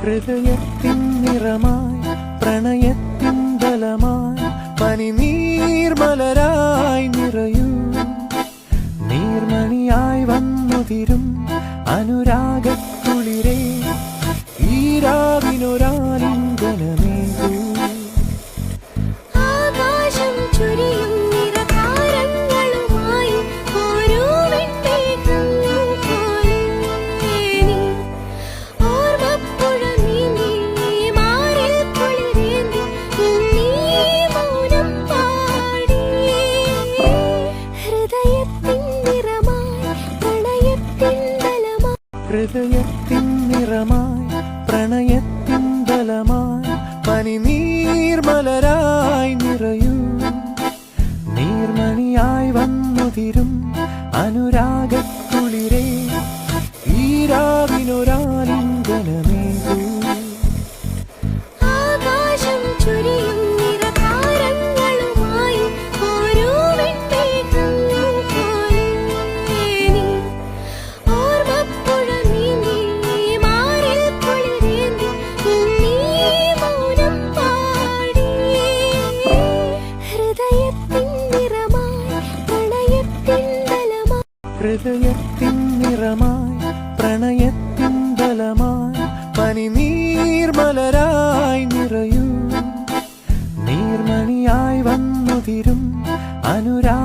ഹൃദയത്തിൻ നിറമായി പ്രണയത്തിൻ ബലമായി പനിനീർമലരായി നിറയൂ നീർമണിയായി വന്നുതിരും അനുരാഗക്കുളിരേ ഈ രാവിനൊരാലിംഗനമേകൂ ഹൃദയത്തിൻ നിറമായി പ്രണയത്തിൻ ബലമായി പനിനീർമലരായി നിറയൂ നീർമണിയായി വന്നുതിരും അനുരാഗക്കുളിരേ ഈ രാവിനൊരാലിംഗനമേകൂ ഹൃദയത്തിൻ നിറമായി പ്രണയത്തിൻ ബലമായി പനിനീർമലരായി നിറയൂ നീർമണിയായി വന്നുതിരും അനുരാഗ